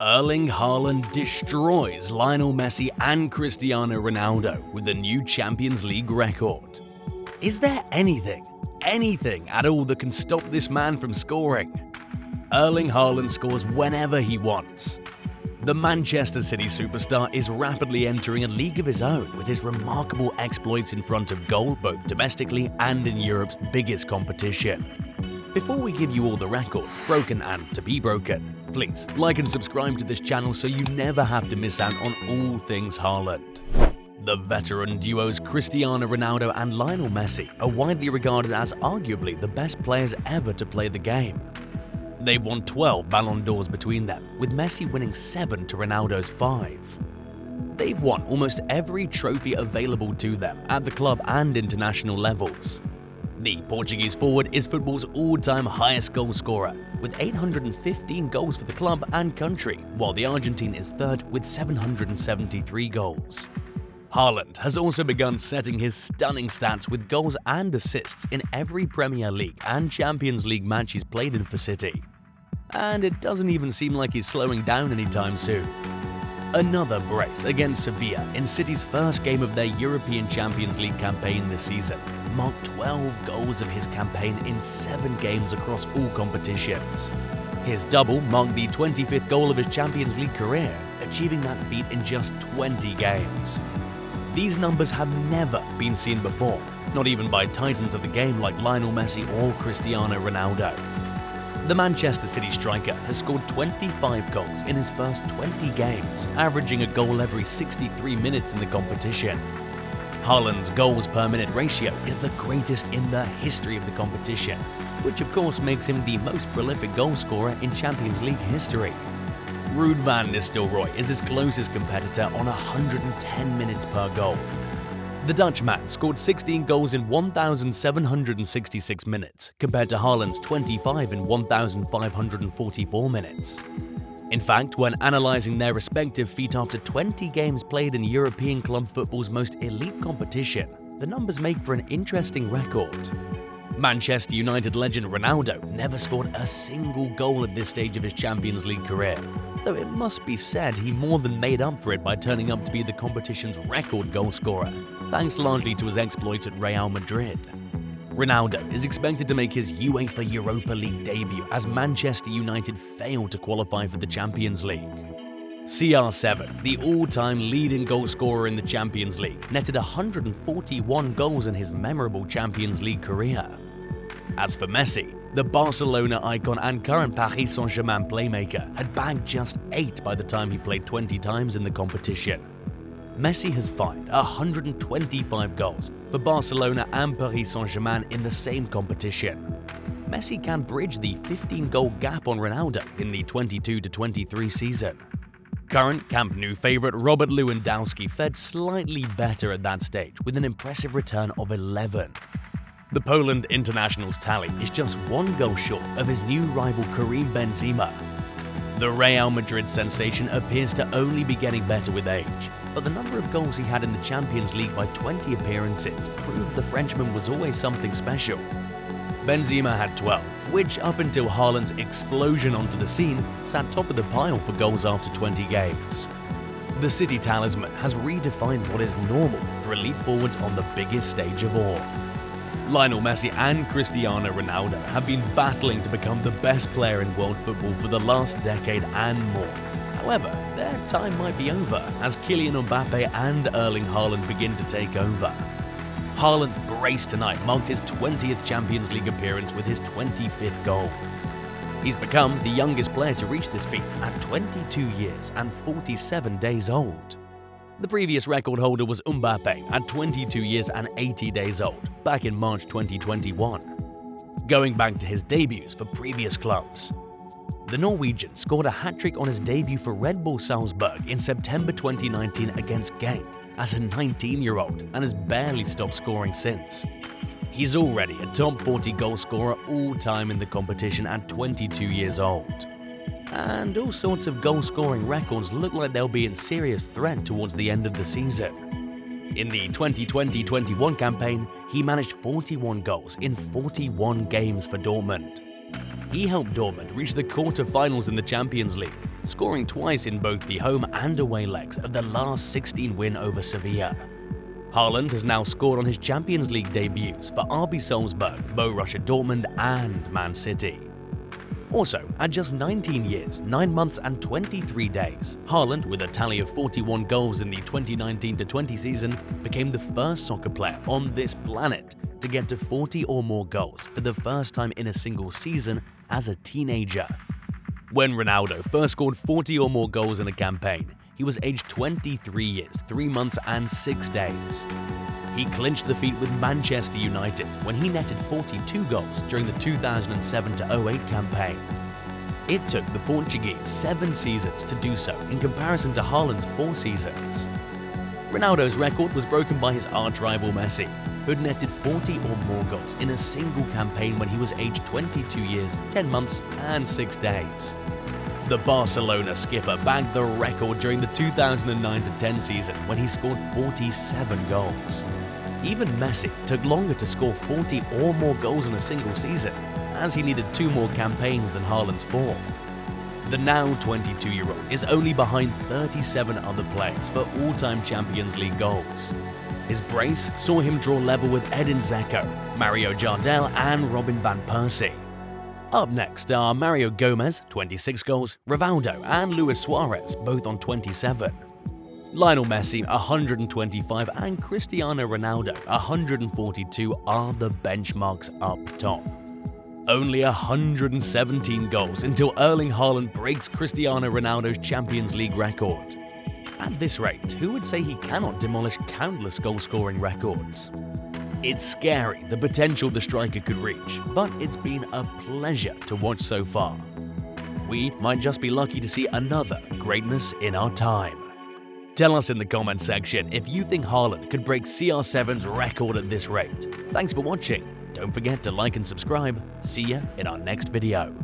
Erling Haaland destroys Lionel Messi and Cristiano Ronaldo with a new Champions League record. Is there anything at all that can stop this man from scoring? Erling Haaland scores whenever he wants. The Manchester City superstar is rapidly entering a league of his own with his remarkable exploits in front of goal both domestically and in Europe's biggest competition. Before we give you all the records, broken and to be broken, please like and subscribe to this channel so you never have to miss out on all things Haaland. The veteran duos Cristiano Ronaldo and Lionel Messi are widely regarded as arguably the best players ever to play the game. They've won 12 Ballon d'Ors between them, with Messi winning 7 to Ronaldo's 5. They've won almost every trophy available to them at the club and international levels. The Portuguese forward is football's all-time highest goal scorer, with 815 goals for the club and country, while the Argentine is third with 773 goals. Haaland has also begun setting his stunning stats with goals and assists in every Premier League and Champions League match he's played in for City. And it doesn't even seem like he's slowing down anytime soon. Another brace against Sevilla in City's first game of their European Champions League campaign this season marked 12 goals of his campaign in 7 games across all competitions. His double marked the 25th goal of his Champions League career, achieving that feat in just 20 games. These numbers have never been seen before, not even by titans of the game like Lionel Messi or Cristiano Ronaldo. The Manchester City striker has scored 25 goals in his first 20 games, averaging a goal every 63 minutes in the competition. Haaland's goals per minute ratio is the greatest in the history of the competition, which of course makes him the most prolific goal scorer in Champions League history. Ruud van Nistelrooy is his closest competitor on 110 minutes per goal. The Dutchman scored 16 goals in 1,766 minutes, compared to Haaland's 25 in 1,544 minutes. In fact, when analysing their respective feat after 20 games played in European club football's most elite competition, the numbers make for an interesting record. Manchester United legend Ronaldo never scored a single goal at this stage of his Champions League career, though it must be said he more than made up for it by turning up to be the competition's record goal scorer, thanks largely to his exploits at Real Madrid. Ronaldo is expected to make his UEFA Europa League debut as Manchester United failed to qualify for the Champions League. CR7, the all-time leading goal scorer in the Champions League, netted 141 goals in his memorable Champions League career. As for Messi, the Barcelona icon and current Paris Saint-Germain playmaker had bagged just 8 by the time he played 20 times in the competition. Messi has fired 125 goals for Barcelona and Paris Saint-Germain in the same competition. Messi can bridge the 15-goal gap on Ronaldo in the 22-23 season. Current Camp Nou favourite Robert Lewandowski fared slightly better at that stage with an impressive return of 11. The Poland international's tally is just 1 goal short of his new rival Karim Benzema. The Real Madrid sensation appears to only be getting better with age, but the number of goals he had in the Champions League by 20 appearances proves the Frenchman was always something special. Benzema had 12, which up until Haaland's explosion onto the scene sat top of the pile for goals after 20 games. The City talisman has redefined what is normal for elite forwards on the biggest stage of all. Lionel Messi and Cristiano Ronaldo have been battling to become the best player in world football for the last decade and more. However, their time might be over as Kylian Mbappe and Erling Haaland begin to take over. Haaland's brace tonight marked his 20th Champions League appearance with his 25th goal. He's become the youngest player to reach this feat at 22 years and 47 days old. The previous record holder was Mbappe at 22 years and 80 days old, back in March 2021. Going back to his debuts for previous clubs, the Norwegian scored a hat-trick on his debut for Red Bull Salzburg in September 2019 against Genk as a 19-year-old and has barely stopped scoring since. He's already a top 40 goal scorer all-time in the competition at 22 years old. And all sorts of goal-scoring records look like they'll be in serious threat towards the end of the season. In the 2020-21 campaign, he managed 41 goals in 41 games for Dortmund. He helped Dortmund reach the quarter-finals in the Champions League, scoring twice in both the home and away legs of the last 16 win over Sevilla. Haaland has now scored on his Champions League debuts for RB Salzburg, Borussia Dortmund and Man City. Also, at just 19 years, 9 months and 23 days, Haaland, with a tally of 41 goals in the 2019-20 season, became the first soccer player on this planet to get to 40 or more goals for the first time in a single season as a teenager. When Ronaldo first scored 40 or more goals in a campaign, he was aged 23 years, 3 months and 6 days. He clinched the feat with Manchester United when he netted 42 goals during the 2007-08 campaign. It took the Portuguese 7 seasons to do so in comparison to Haaland's 4 seasons. Ronaldo's record was broken by his arch-rival Messi, who had netted 40 or more goals in a single campaign when he was aged 22 years, 10 months and 6 days. The Barcelona skipper bagged the record during the 2009-10 season when he scored 47 goals. Even Messi took longer to score 40 or more goals in a single season, as he needed 2 more campaigns than Haaland's 4. The now 22-year-old is only behind 37 other players for all-time Champions League goals. His brace saw him draw level with Edin Dzeko, Mario Jardel and Robin van Persie. Up next are Mario Gomez, 26 goals, Rivaldo and Luis Suarez, both on 27. Lionel Messi, 125, and Cristiano Ronaldo, 142, are the benchmarks up top. Only 117 goals until Erling Haaland breaks Cristiano Ronaldo's Champions League record. At this rate, who would say he cannot demolish countless goal-scoring records? It's scary the potential the striker could reach, but it's been a pleasure to watch so far. We might just be lucky to see another greatness in our time. Tell us in the comments section if you think Haaland could break CR7's record at this rate. Thanks for watching. Don't forget to like and subscribe. See ya in our next video.